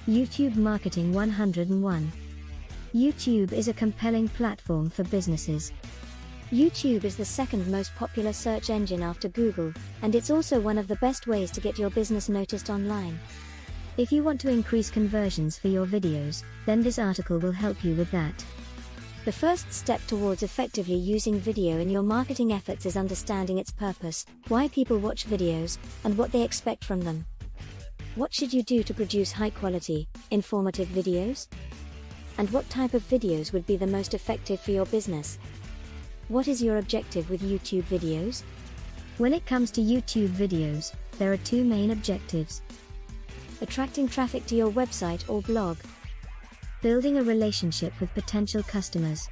YouTube Marketing 101. YouTube is a compelling platform for businesses. YouTube is the second most popular search engine after Google, and it's also one of the best ways to get your business noticed online. If you want to increase conversions for your videos, then this article will help you with that. The first step towards effectively using video in your marketing efforts is understanding its purpose, why people watch videos, and what they expect from them. What should you do to produce high-quality, informative videos? And what type of videos would be the most effective for your business? What is your objective with YouTube videos? When it comes to YouTube videos, there are two main objectives: attracting traffic to your website or blog, building a relationship with potential customers.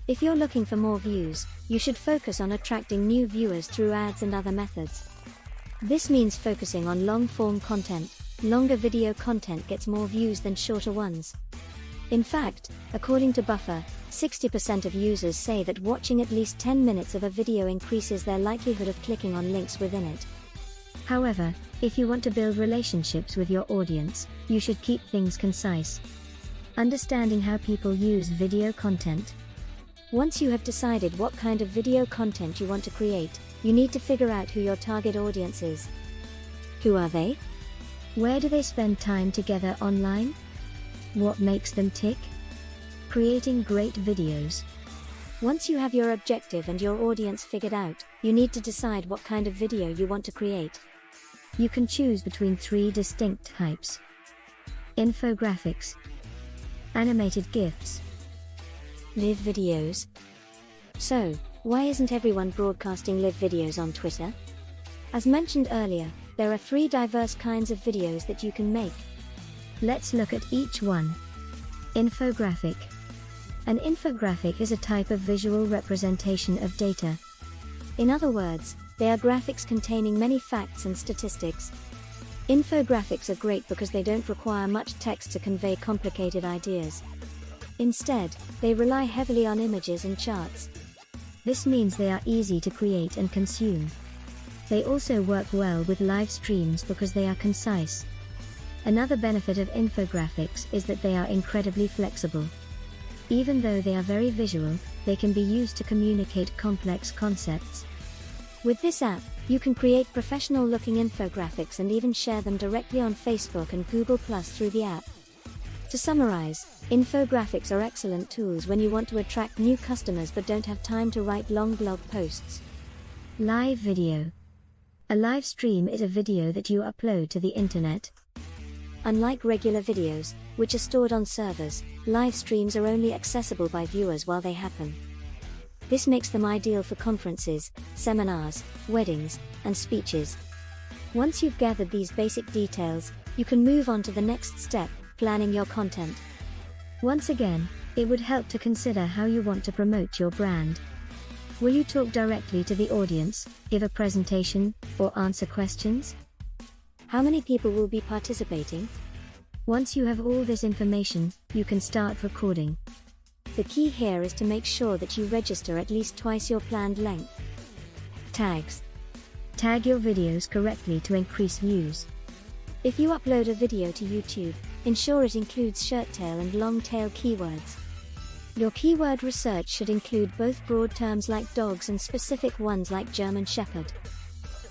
If you're looking for more views, you should focus on attracting new viewers through ads and other methods. This means focusing on long-form content. Longer video content gets more views than shorter ones. In fact, according to Buffer, 60% of users say that watching at least 10 minutes of a video increases their likelihood of clicking on links within it. However, if you want to build relationships with your audience, you should keep things concise. Understanding how people use video content. Once you have decided what kind of video content you want to create, you need to figure out who your target audience is. Who are they? Where do they spend time together online? What makes them tick? Creating great videos. Once you have your objective and your audience figured out, you need to decide what kind of video you want to create. You can choose between 3 distinct types: infographics, animated GIFs, live videos. So, why isn't everyone broadcasting live videos on Twitter? As mentioned earlier, there are 3 diverse kinds of videos that you can make. Let's look at each one. Infographic. An infographic is a type of visual representation of data. In other words, they are graphics containing many facts and statistics. Infographics are great because they don't require much text to convey complicated ideas. Instead, they rely heavily on images and charts. This means they are easy to create and consume. They also work well with live streams because they are concise. Another benefit of infographics is that they are incredibly flexible. Even though they are very visual, they can be used to communicate complex concepts. With this app, you can create professional-looking infographics and even share them directly on Facebook and Google+ through the app. To summarize, infographics are excellent tools when you want to attract new customers but don't have time to write long blog posts. Live video. A live stream is a video that you upload to the internet. Unlike regular videos, which are stored on servers, live streams are only accessible by viewers while they happen. This makes them ideal for conferences, seminars, weddings, and speeches. Once you've gathered these basic details, you can move on to the next step: planning your content. Once again, it would help to consider how you want to promote your brand. Will you talk directly to the audience, give a presentation, or answer questions? How many people will be participating? Once you have all this information, you can start recording. The key here is to make sure that you register at least twice your planned length. Tags. Tag your videos correctly to increase views. If you upload a video to YouTube, ensure it includes short tail and long tail keywords. Your keyword research should include both broad terms like dogs and specific ones like German Shepherd.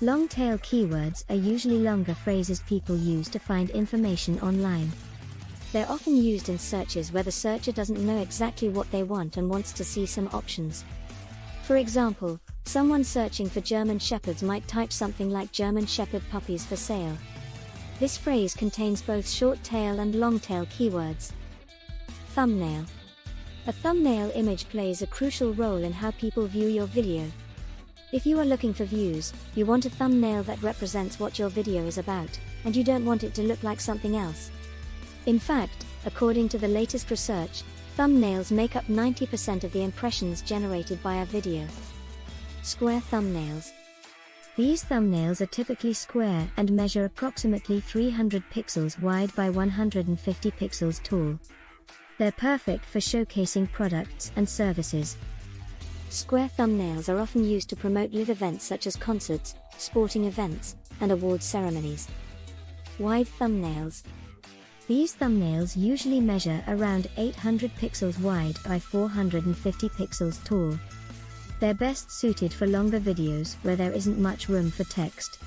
Long tail keywords are usually longer phrases people use to find information online. They're often used in searches where the searcher doesn't know exactly what they want and wants to see some options. For example, someone searching for German Shepherds might type something like German Shepherd puppies for sale. This phrase contains both short tail and long tail keywords. Thumbnail. A thumbnail image plays a crucial role in how people view your video. If you are looking for views, you want a thumbnail that represents what your video is about, and you don't want it to look like something else. In fact, according to the latest research, thumbnails make up 90% of the impressions generated by a video. Square thumbnails. These thumbnails are typically square and measure approximately 300 pixels wide by 150 pixels tall. They're perfect for showcasing products and services. Square thumbnails are often used to promote live events such as concerts, sporting events, and award ceremonies. Wide thumbnails. These thumbnails usually measure around 800 pixels wide by 450 pixels tall. They're best suited for longer videos where there isn't much room for text.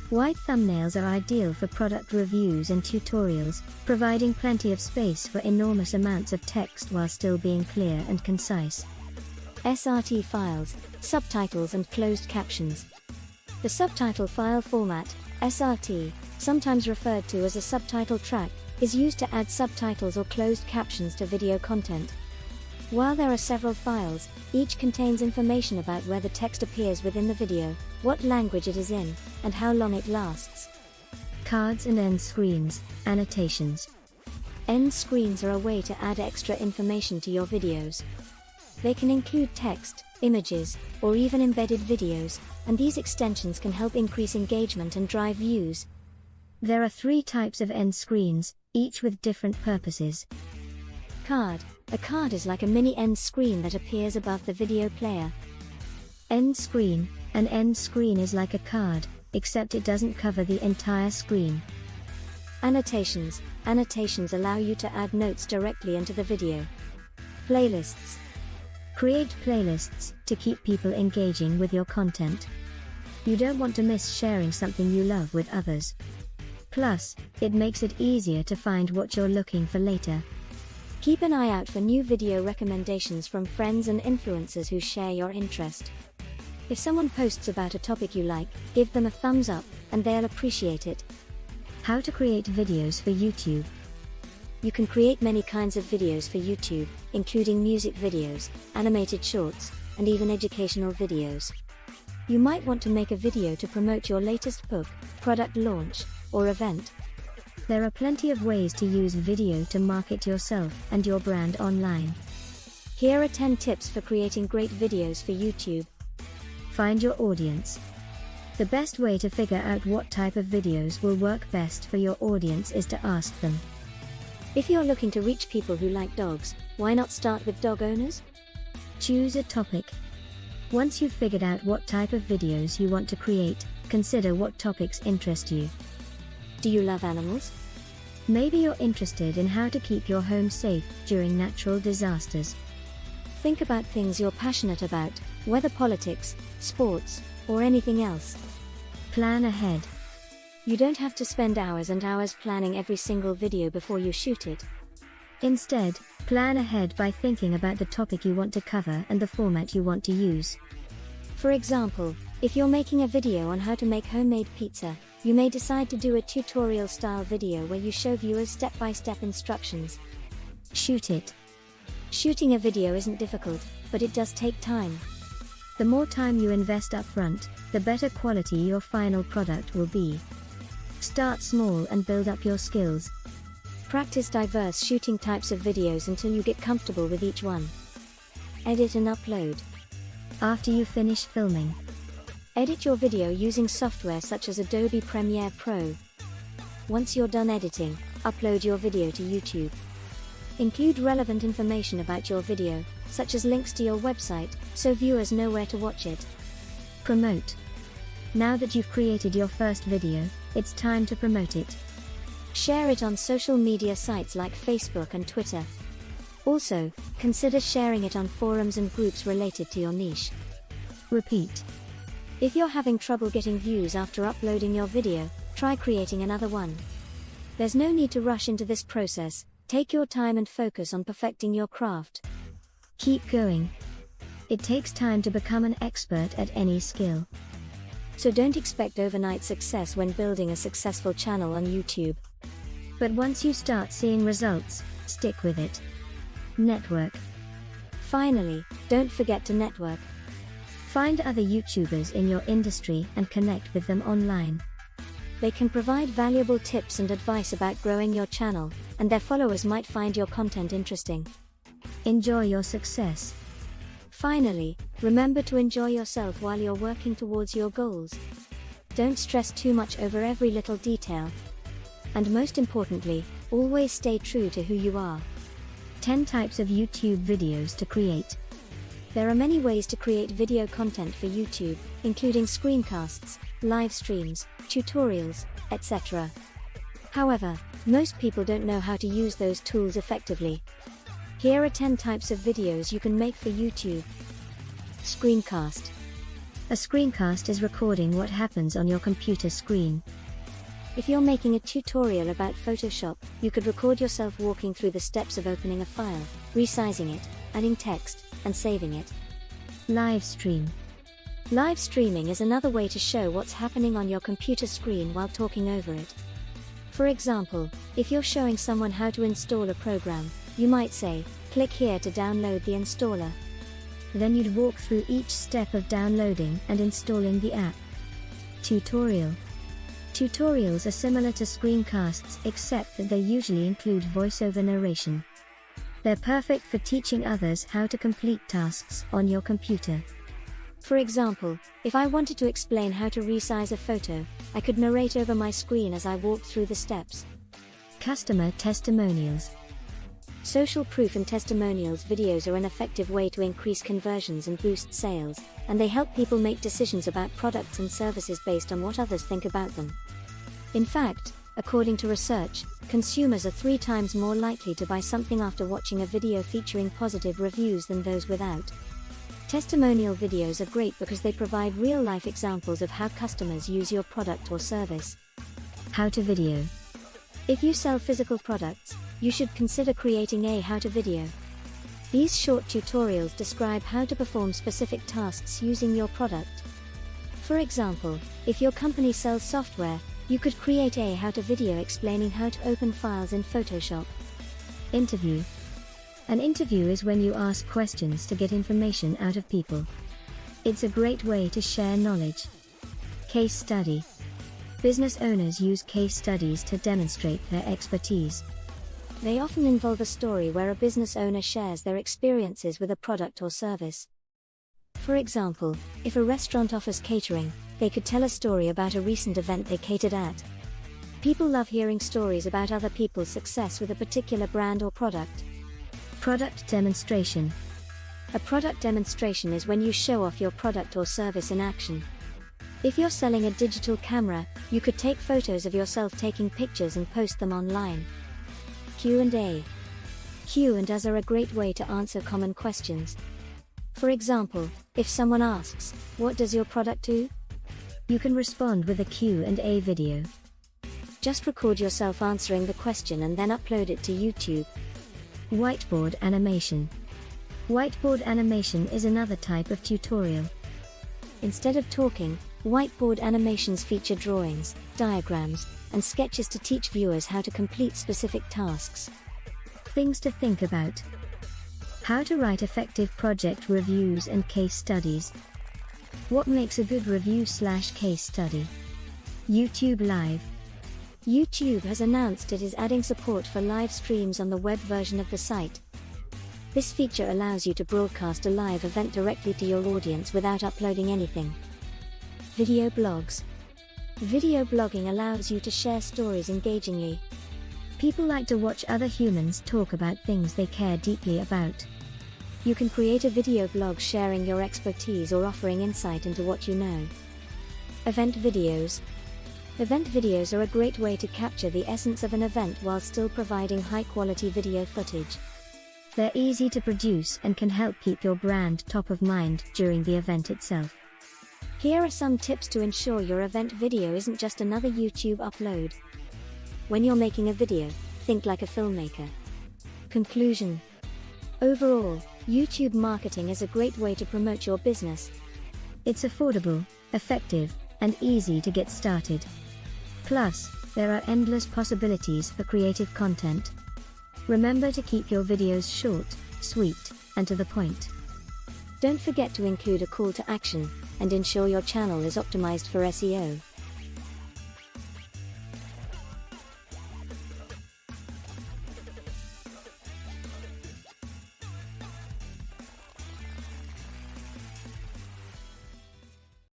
Wide thumbnails are ideal for product reviews and tutorials, providing plenty of space for enormous amounts of text while still being clear and concise. SRT files, subtitles and closed captions. The subtitle file format, SRT, sometimes referred to as a subtitle track, is used to add subtitles or closed captions to video content. While there are several files, each contains information about where the text appears within the video, what language it is in, and how long it lasts. Cards and end screens, annotations. End screens are a way to add extra information to your videos. They can include text, images, or even embedded videos, and these extensions can help increase engagement and drive views. There are 3 types of end screens, each with different purposes. Card. A card is like a mini end screen that appears above the video player. End screen. An end screen is like a card, except it doesn't cover the entire screen. Annotations. Annotations allow you to add notes directly into the video. Playlists. Create playlists to keep people engaging with your content. You don't want to miss sharing something you love with others. Plus, it makes it easier to find what you're looking for later. Keep an eye out for new video recommendations from friends and influencers who share your interest. If someone posts about a topic you like, give them a thumbs up, and they'll appreciate it. How to create videos for YouTube. You can create many kinds of videos for YouTube, including music videos, animated shorts, and even educational videos. You might want to make a video to promote your latest book, product launch, or event. There are plenty of ways to use video to market yourself and your brand online. Here are 10 tips for creating great videos for YouTube. Find your audience. The best way to figure out what type of videos will work best for your audience is to ask them. If you're looking to reach people who like dogs, why not start with dog owners? Choose a topic. Once you've figured out what type of videos you want to create, consider what topics interest you. Do you love animals? Maybe you're interested in how to keep your home safe during natural disasters. Think about things you're passionate about, whether politics, sports, or anything else. Plan ahead. You don't have to spend hours and hours planning every single video before you shoot it. Instead, plan ahead by thinking about the topic you want to cover and the format you want to use. For example, if you're making a video on how to make homemade pizza, you may decide to do a tutorial-style video where you show viewers step-by-step instructions. Shoot it. Shooting a video isn't difficult, but it does take time. The more time you invest up front, the better quality your final product will be. Start small and build up your skills. Practice diverse shooting types of videos until you get comfortable with each one. Edit and upload. After you finish filming, edit your video using software such as Adobe Premiere Pro. Once you're done editing, upload your video to YouTube. Include relevant information about your video, such as links to your website, so viewers know where to watch it. Promote. Now that you've created your first video, it's time to promote it. Share it on social media sites like Facebook and Twitter. Also, consider sharing it on forums and groups related to your niche. Repeat. If you're having trouble getting views after uploading your video, try creating another one. There's no need to rush into this process. Take your time and focus on perfecting your craft. Keep going. It takes time to become an expert at any skill. So don't expect overnight success when building a successful channel on YouTube. But once you start seeing results, stick with it. Network. Finally, don't forget to network. Find other YouTubers in your industry and connect with them online. They can provide valuable tips and advice about growing your channel, and their followers might find your content interesting. Enjoy your success. Finally, remember to enjoy yourself while you're working towards your goals. Don't stress too much over every little detail. And most importantly, always stay true to who you are. 10 types of YouTube videos to create. There are many ways to create video content for YouTube, including screencasts, live streams, tutorials, etc. However, Most people don't know how to use those tools effectively. Here are 10 types of videos you can make for YouTube. Screencast. A screencast is recording what happens on your computer screen. If you're making a tutorial about Photoshop, you could record yourself walking through the steps of opening a file, resizing it, adding text, and saving it. Livestream. Live streaming is another way to show what's happening on your computer screen while talking over it. For example, if you're showing someone how to install a program, you might say, "Click here to download the installer." Then you'd walk through each step of downloading and installing the app. Tutorial. Tutorials are similar to screencasts except that they usually include voiceover narration. They're perfect for teaching others how to complete tasks on your computer. For example, if I wanted to explain how to resize a photo, I could narrate over my screen as I walked through the steps. Customer testimonials. Social proof and testimonials videos are an effective way to increase conversions and boost sales, and they help people make decisions about products and services based on what others think about them. In fact, according to research, consumers are 3 times more likely to buy something after watching a video featuring positive reviews than those without. Testimonial videos are great because they provide real-life examples of how customers use your product or service. How to video. If you sell physical products, you should consider creating a how-to video. These short tutorials describe how to perform specific tasks using your product. For example, if your company sells software, you could create a how-to video explaining how to open files in Photoshop. Interview. An interview is when you ask questions to get information out of people. It's a great way to share knowledge. Case study. Business owners use case studies to demonstrate their expertise. They often involve a story where a business owner shares their experiences with a product or service. For example, if a restaurant offers catering, they could tell a story about a recent event they catered at. People love hearing stories about other people's success with a particular brand or product. Product demonstration. A product demonstration is when you show off your product or service in action. If you're selling a digital camera, you could take photos of yourself taking pictures and post them online. Q&A. Q&As are a great way to answer common questions. For example, if someone asks, "What does your product do?" you can respond with a Q&A video. Just record yourself answering the question and then upload it to YouTube. Whiteboard animation. Whiteboard animation is another type of tutorial. Instead of talking, whiteboard animations feature drawings, diagrams, and sketches to teach viewers how to complete specific tasks. Things to think about. How to write effective project reviews and case studies. What makes a good review/case study? YouTube Live. YouTube has announced it is adding support for live streams on the web version of the site. This feature allows you to broadcast a live event directly to your audience without uploading anything. Video blogs. Video blogging allows you to share stories engagingly. People like to watch other humans talk about things they care deeply about. You can create a video blog sharing your expertise or offering insight into what you know. Event videos. Event videos are a great way to capture the essence of an event while still providing high-quality video footage. They're easy to produce and can help keep your brand top of mind during the event itself. Here are some tips to ensure your event video isn't just another YouTube upload. When you're making a video, think like a filmmaker. Conclusion. Overall, YouTube marketing is a great way to promote your business. It's affordable, effective, and easy to get started. Plus, there are endless possibilities for creative content. Remember to keep your videos short, sweet, and to the point. Don't forget to include a call to action, and ensure your channel is optimized for SEO.